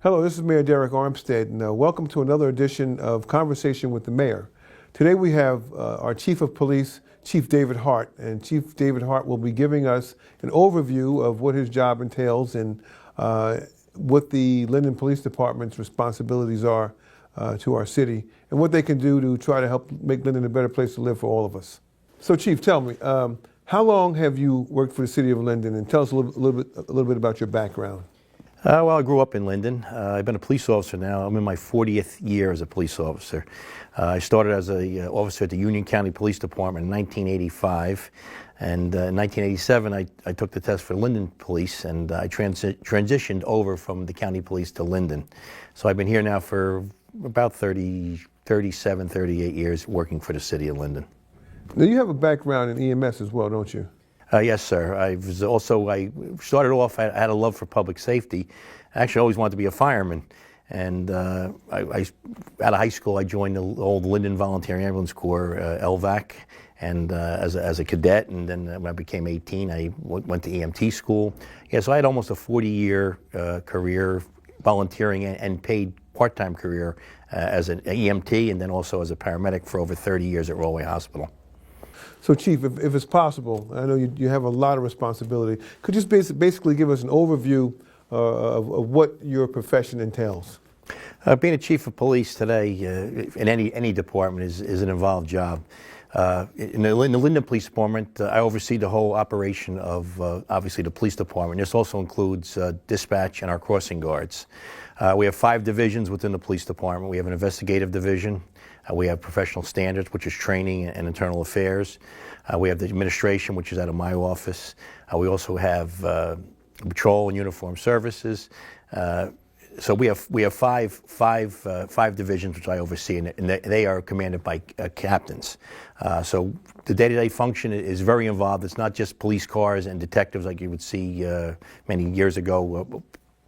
Hello, this is Mayor Derek Armstead, and welcome to another edition of Conversation with the Mayor. Today we have our Chief of Police, Chief David Hart, and Chief David Hart will be giving us an overview of what his job entails and what the Linden Police Department's responsibilities are to our city and what they can do to try to help make Linden a better place to live for all of us. So Chief, tell me, how long have you worked for the city of Linden, and tell us a little bit about your background. Well, I grew up in Linden. I've been a police officer now. I'm in my 40th year as a police officer. I started as an officer at the Union County Police Department in 1985. And in 1987, I took the test for Linden Police, and I transitioned over from the county police to Linden. So I've been here now for about 37, 38 years working for the city of Linden. Now, you have a background in EMS as well, don't you? Yes, sir. I started off, I had a love for public safety. I actually always wanted to be a fireman. And out of high school, I joined the old Linden Volunteer Ambulance Corps, LVAC, and as a cadet. And then when I became 18, I went to EMT school. Yeah, so I had almost a 40-year career volunteering and paid part-time career as an EMT and then also as a paramedic for over 30 years at Rollway Hospital. So, Chief, if it's possible, I know you have a lot of responsibility. Could you just basically give us an overview of what your profession entails? Being a chief of police today in any department is an involved job. In the Linden Police Department, I oversee the whole operation of obviously the police department. This also includes dispatch and our crossing guards. We have 5 divisions within the police department. We have an investigative division. We have professional standards, which is training and internal affairs. We have the administration, which is out of my office. We also have patrol and uniform services. So we have five divisions which I oversee, and they are commanded by captains. So the day-to-day function is very involved. It's not just police cars and detectives like you would see many years ago.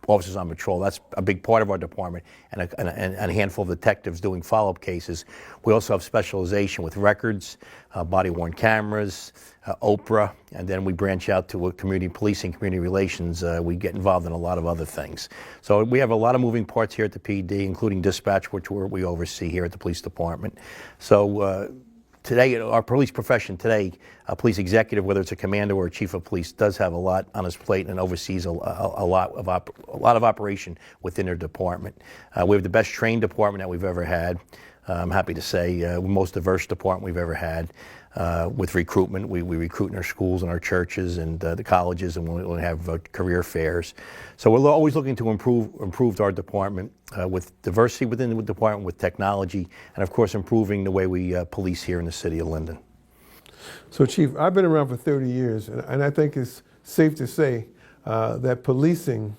Officers on patrol. That's a big part of our department, and a handful of detectives doing follow-up cases. We also have specialization with records, body-worn cameras, OPRA, and then we branch out to community policing, community relations. We get involved in a lot of other things. So we have a lot of moving parts here at the PD, including dispatch, which we oversee here at the police department. So today, our police profession today, a police executive, whether it's a commander or a chief of police, does have a lot on his plate and oversees a lot of operation within their department. We have the best trained department that we've ever had. I'm happy to say most diverse department we've ever had. With recruitment, we recruit in our schools and our churches and the colleges, and we have career fairs. So we're always looking to improve our department with diversity within the department, with technology, and of course improving the way we police here in the city of Linden. So, Chief, I've been around for 30 years, and I think it's safe to say that policing,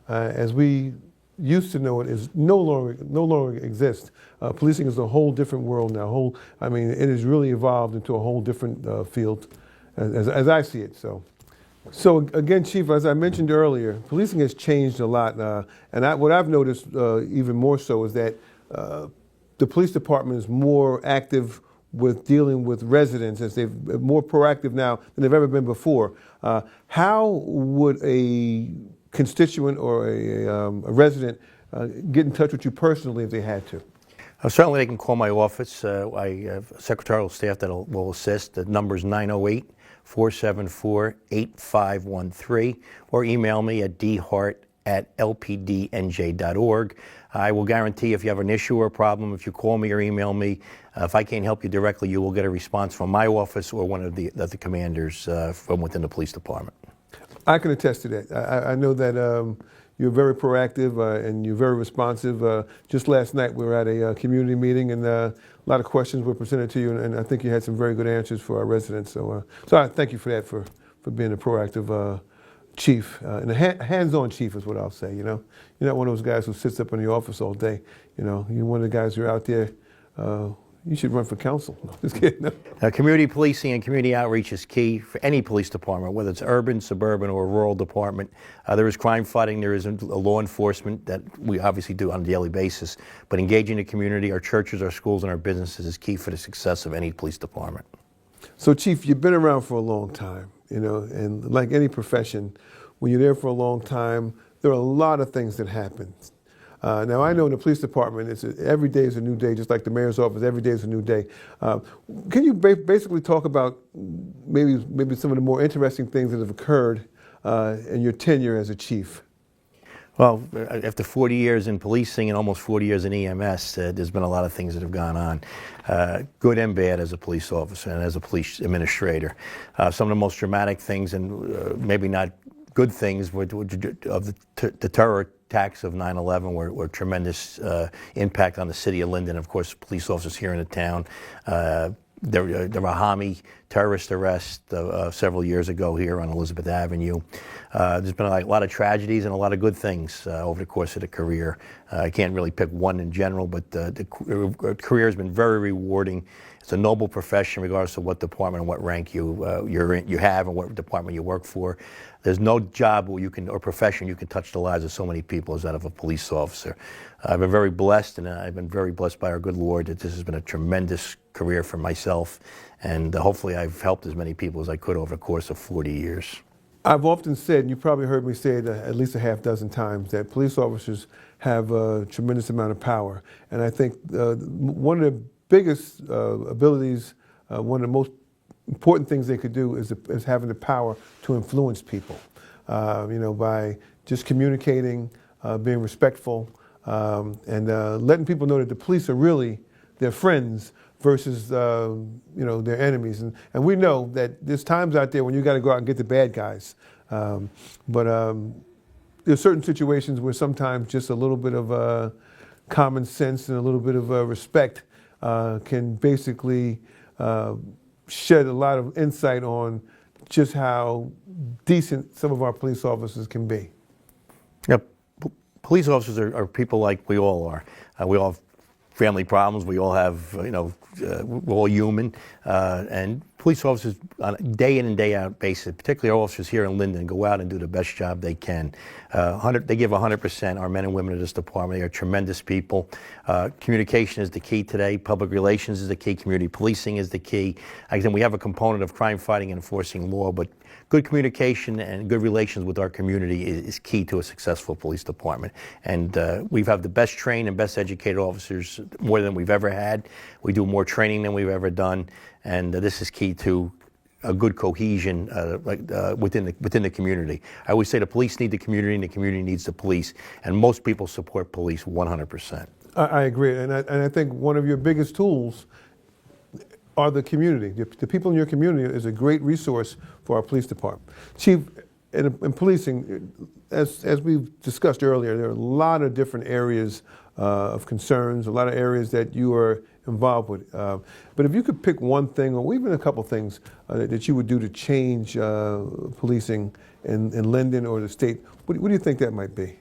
as we used to know it, is no longer exists. Policing is a whole different world now. It has really evolved into a whole different field, as I see it. So again, Chief, as I mentioned earlier, policing has changed a lot, and what I've noticed even more so is that the police department is more active with dealing with residents, as they're more proactive now than they've ever been before. How would a constituent or a resident get in touch with you personally if they had to? Certainly they can call my office. I have secretarial staff that will assist. The number is 908-474-8513, or email me at dhart@lpdnj.org. I will guarantee if you have an issue or a problem, if you call me or email me, if I can't help you directly, you will get a response from my office or one of the commanders from within the police department. I can attest to that. I know that you're very proactive and you're very responsive. Just last night we were at a community meeting, and a lot of questions were presented to you, and I think you had some very good answers for our residents. So I thank you for that, for being a proactive chief, and a hands-on chief is what I'll say. You know, you're not one of those guys who sits up in the office all day. You know, you're one of the guys who are out there. You should run for council. No, just kidding. No. Community policing and community outreach is key for any police department, whether it's urban, suburban, or rural department. There is crime fighting, there is a law enforcement that we obviously do on a daily basis, but engaging the community, our churches, our schools, and our businesses is key for the success of any police department. So, Chief, you've been around for a long time, you know, and like any profession, when you're there for a long time, there are a lot of things that happen. Now, I know in the police department, every day is a new day, just like the mayor's office, every day is a new day. Can you basically talk about maybe some of the more interesting things that have occurred in your tenure as a chief? Well, after 40 years in policing and almost 40 years in EMS, there's been a lot of things that have gone on, good and bad as a police officer and as a police administrator. Some of the most dramatic things, and maybe not good things, of the terror attacks of 9/11 were tremendous impact on the city of Linden. Of course, police officers here in the town. The Rahami terrorist arrest several years ago here on Elizabeth Avenue. There's been a lot of tragedies and a lot of good things over the course of the career. I can't really pick one in general, but the career has been very rewarding. It's a noble profession, regardless of what department and what rank you have and what department you work for. There's no job or profession you can touch the lives of so many people as that of a police officer. I've been very blessed, and I've been very blessed by our good Lord that this has been a tremendous career for myself, and hopefully I've helped as many people as I could over the course of 40 years. I've often said, and you probably heard me say it at least a half dozen times, that police officers have a tremendous amount of power. And I think one of the biggest abilities, one of the most important things they could do is having the power to influence people, by just communicating, being respectful, and letting people know that the police are really their friends versus their enemies. And we know that there's times out there when you got to go out and get the bad guys. But there's certain situations where sometimes just a little bit of common sense and a little bit of respect can basically shed a lot of insight on just how decent some of our police officers can be. Yeah, police officers are people like we all are. We all have family problems. We all have, we're all human. And police officers on a day in and day out basis, particularly our officers here in Linden, go out and do the best job they can. They give 100%. Our men and women in this department, they are tremendous people. Communication is the key today. Public relations is the key. Community policing is the key. Again, we have a component of crime fighting and enforcing law, but good communication and good relations with our community is key to a successful police department. And we have the best trained and best educated officers, more than we've ever had. We do more training than we've ever done, and this is key to a good cohesion within the community. I always say the police need the community and the community needs the police, and most people support police 100%. I agree, and I think one of your biggest tools are the community. The people in your community is a great resource for our police department. Chief, in policing, as we've discussed earlier, there are a lot of different areas of concerns, a lot of areas that you are involved with. But if you could pick one thing, or even a couple things that you would do to change policing in Linden or the state, what do you think that might be?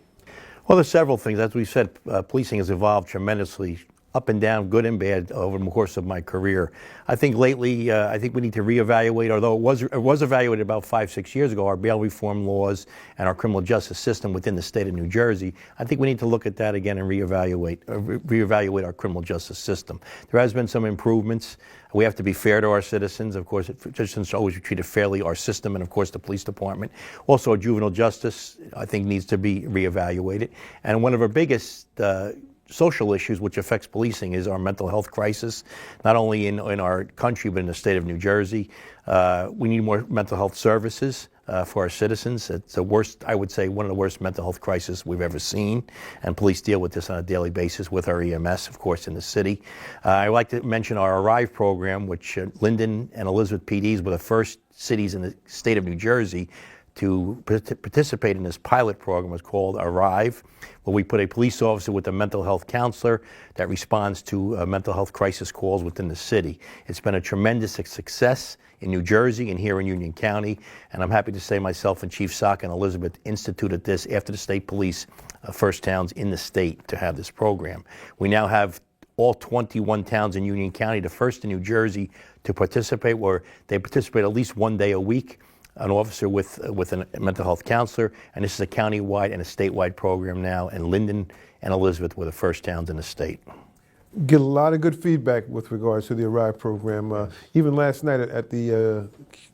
Well, there's several things. As we said, policing has evolved tremendously, up and down, good and bad, over the course of my career. I think lately, I think we need to reevaluate, although it was evaluated about 5-6 years ago, our bail reform laws and our criminal justice system within the state of New Jersey. I think we need to look at that again and reevaluate our criminal justice system. There has been some improvements. We have to be fair to our citizens. Of course, citizens should always be treated fairly, our system, and of course the police department. Also, juvenile justice, I think, needs to be reevaluated. And one of our biggest social issues which affects policing is our mental health crisis, not only in our country but in the state of New Jersey. We need more mental health services for our citizens. It's the worst, I would say, one of the worst mental health crises we've ever seen, and police deal with this on a daily basis with our EMS, of course, in the city. I'd like to mention our Arrive program, which Linden and Elizabeth PDs were the first cities in the state of New Jersey to participate in this pilot program. Was called Arrive, where we put a police officer with a mental health counselor that responds to mental health crisis calls within the city. It's been a tremendous success in New Jersey and here in Union County, and I'm happy to say myself and Chief Sock and Elizabeth instituted this after the state police, first towns in the state to have this program. We now have all 21 towns in Union County, the first in New Jersey to participate, where they participate at least one day a week, an officer with a mental health counselor, and this is a county-wide and a statewide program now, and Linden and Elizabeth were the first towns in the state. Get a lot of good feedback with regards to the Arrive program. Even last night at the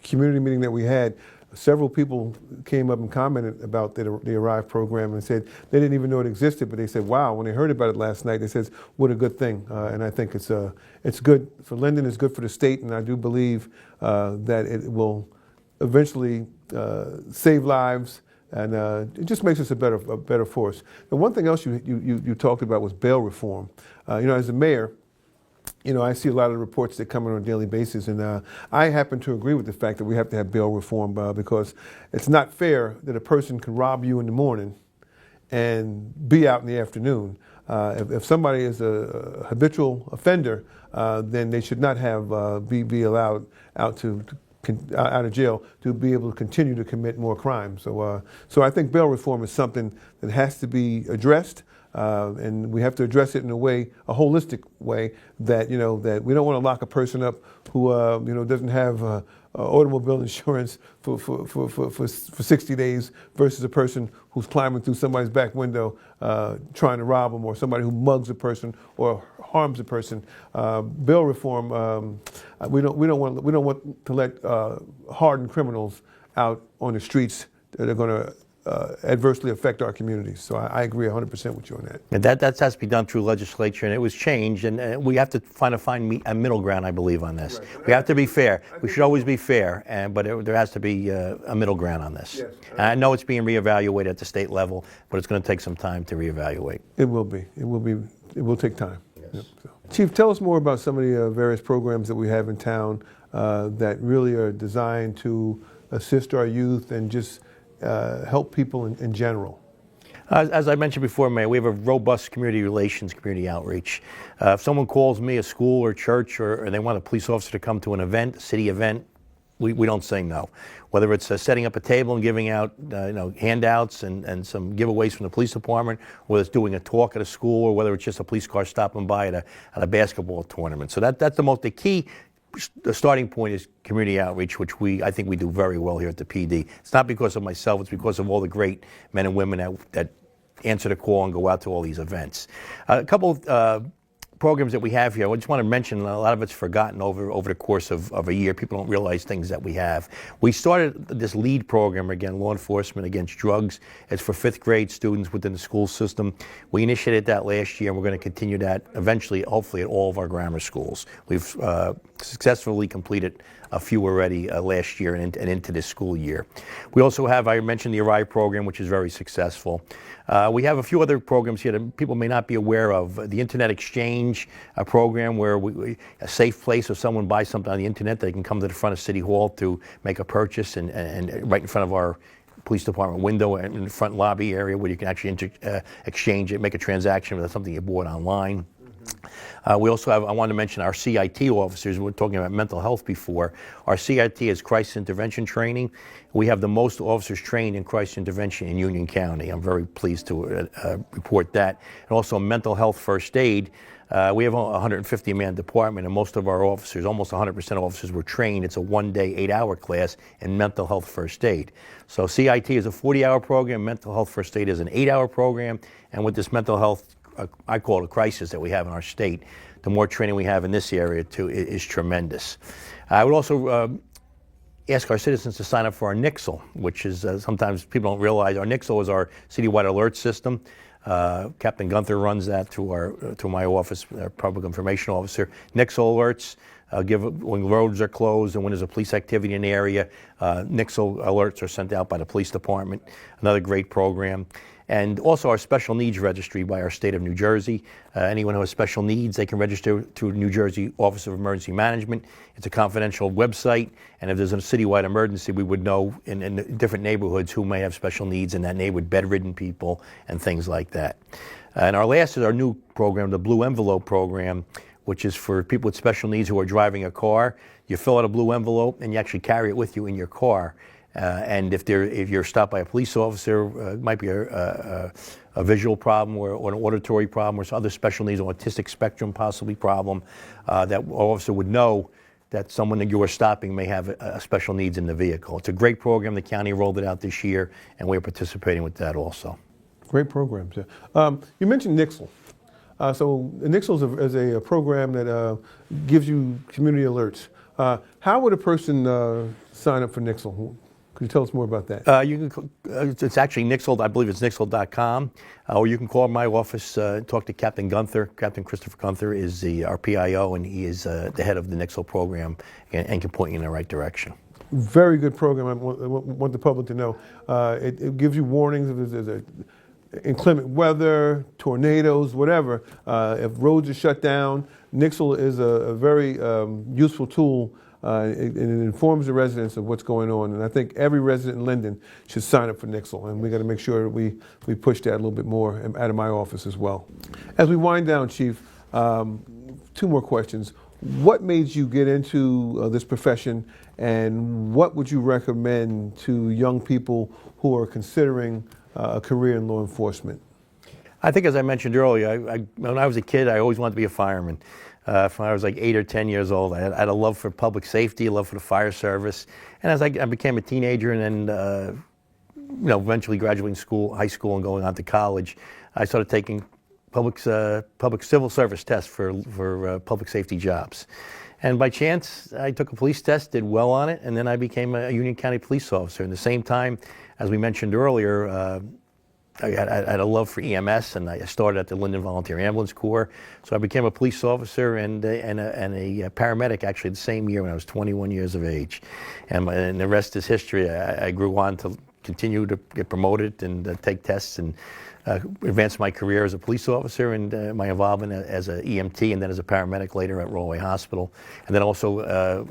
community meeting that we had, several people came up and commented about the Arrive program and said they didn't even know it existed, but they said, wow, when they heard about it last night, they said, what a good thing. And I think it's good for Linden, it's good for the state, and I do believe that it will eventually save lives, and it just makes us a better force. And one thing else you talked about was bail reform. As a mayor, I see a lot of reports that come in on a daily basis, and I happen to agree with the fact that we have to have bail reform because it's not fair that a person can rob you in the morning and be out in the afternoon. If somebody is a habitual offender, then they should not have be allowed out of jail to be able to continue to commit more crimes. So I think bail reform is something that has to be addressed. And we have to address it in a holistic way that that we don't want to lock a person up who doesn't have automobile insurance for 60 days versus a person who's climbing through somebody's back window trying to rob them, or somebody who mugs a person or harms a person. Bail reform, we don't want to let hardened criminals out on the streets that are going to adversely affect our communities. So I agree 100% with you on that. And that has to be done through legislature, and it was changed, and we have to find a middle ground, I believe, on this. Right. We have to be fair. We should always be fair, but there has to be a middle ground on this. Yes. And I know it's being reevaluated at the state level, but it's going to take some time to reevaluate. It will be. It will take time. Yes. Yep. So. Chief, tell us more about some of the various programs that we have in town that really are designed to assist our youth and just help people in general. As I mentioned before, Mayor, we have a robust community relations, community outreach. If someone calls me, a school or church, or they want a police officer to come to an event, a city event, we don't say no. Whether it's setting up a table and giving out handouts and some giveaways from the police department, whether it's doing a talk at a school, or whether it's just a police car stopping by at a basketball tournament. So that's the key. The starting point is community outreach, which I think we do very well here at the PD. It's not because of myself, it's because of all the great men and women that answer the call and go out to all these events. A couple of programs that we have here, I just want to mention, a lot of it's forgotten over the course of a year. People don't realize things that we have. We started this LEAD program, again, Law Enforcement Against Drugs. It's for 5th grade students within the school system. We initiated that last year, and we're going to continue that eventually, hopefully, at all of our grammar schools. We've successfully completed a few already last year and into this school year. We also have, I mentioned the Arrive program, which is very successful. We have a few other programs here that people may not be aware of. The Internet Exchange program, where a safe place if someone buys something on the internet, they can come to the front of City Hall to make a purchase, and right in front of our police department window and in the front lobby area where you can actually exchange it, make a transaction with something you bought online. We also have, I wanted to mention our CIT officers. We were talking about mental health before. Our CIT is crisis intervention training. We have the most officers trained in crisis intervention in Union County. I'm very pleased to report that. And also mental health first aid. We have a 150-man department, and most of our officers, almost 100% of officers, were trained. It's a one-day, 8-hour class in mental health first aid. So CIT is a 40-hour program. Mental health first aid is an 8-hour program. And with this mental health, I call it a crisis that we have in our state, the more training we have in this area too is tremendous. I would also ask our citizens to sign up for our NIXL, which is sometimes people don't realize our NIXL is our citywide alert system. Captain Gunther runs that to my office, our public information officer. NIXL alerts give when roads are closed and when there's a police activity in the area. NIXL alerts are sent out by the police department. Another great program. And also our special needs registry by our state of New Jersey. Anyone who has special needs, they can register through New Jersey Office of Emergency Management. It's a confidential website, and if there's a citywide emergency, we would know in different neighborhoods who may have special needs in that neighborhood, bedridden people and things like that. And our last is our new program, the Blue Envelope program, which is for people with special needs who are driving a car. You fill out a blue envelope and you actually carry it with you in your car. And if you're stopped by a police officer, it might be a visual problem or an auditory problem or some other special needs, autistic spectrum possibly problem, that officer would know that someone that you are stopping may have special needs in the vehicle. It's a great program. The county rolled it out this year, and we're participating with that also. Great programs. Yeah. You mentioned NIXL. So NIXL is a program that gives you community alerts. How would a person sign up for NIXL? Could you tell us more about that? It's actually Nixle, I believe it's Nixle.com, or you can call my office, talk to Captain Gunther. Captain Christopher Gunther is our PIO, and he is the head of the Nixle program and can point you in the right direction. Very good program. I want the public to know. It gives you warnings if there's inclement weather, tornadoes, whatever. If roads are shut down, Nixle is a very useful tool. It informs the residents of what's going on, and I think every resident in Linden should sign up for Nixle, and we got to make sure that we push that a little bit more out of my office as well. As we wind down, Chief, 2 more questions. What made you get into this profession, and what would you recommend to young people who are considering a career in law enforcement? I think, as I mentioned earlier, when I was a kid, I always wanted to be a fireman. When I was like 8 or 10 years old, I had a love for public safety, a love for the fire service. And as I became a teenager and then, eventually graduating high school and going on to college, I started taking public civil service tests for public safety jobs. And by chance, I took a police test, did well on it, and then I became a Union County police officer. And at the same time, as we mentioned earlier, I had a love for EMS, and I started at the Linden Volunteer Ambulance Corps. So I became a police officer and a paramedic actually the same year when I was 21 years of age. And the rest is history. I grew on to continue to get promoted and take tests and advance my career as a police officer and my involvement as an EMT and then as a paramedic later at Rollway Hospital. And then also,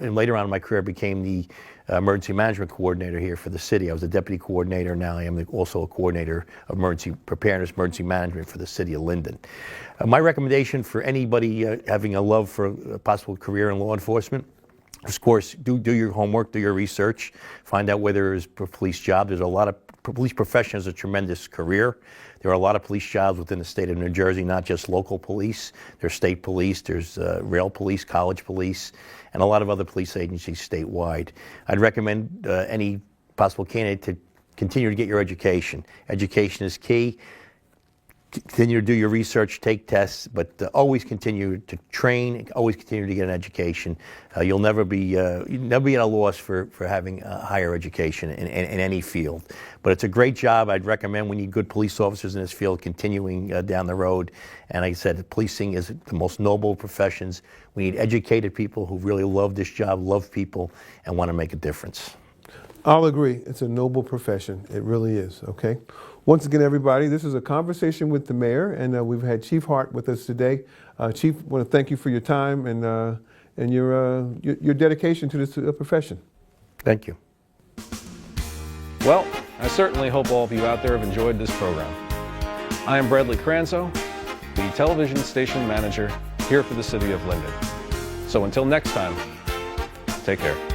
and later on in my career, became the emergency management coordinator here for the city. I was the deputy coordinator. Now I am also a coordinator of emergency preparedness, emergency management for the city of Linden. My recommendation for anybody having a love for a possible career in law enforcement, of course, do your homework, do your research, find out whether there's a police job. There's a lot of police profession is a tremendous career. There are a lot of police jobs within the state of New Jersey, not just local police. There's state police, there's rail police, college police, and a lot of other police agencies statewide. I'd recommend any possible candidate to continue to get your education. Education is key. Continue to do your research, take tests, but always continue to train, always continue to get an education. You'll never be at a loss for having a higher education in any field. But it's a great job. I'd recommend we need good police officers in this field continuing down the road. And like I said, policing is the most noble of professions. We need educated people who really love this job, love people, and want to make a difference. I'll agree. It's a noble profession. It really is, okay? Once again, everybody, this is a conversation with the mayor, and we've had Chief Hart with us today. Chief, I want to thank you for your time and your dedication to this profession. Thank you. Well, I certainly hope all of you out there have enjoyed this program. I am Bradley Cranzo, the television station manager here for the city of Linden. So until next time, take care.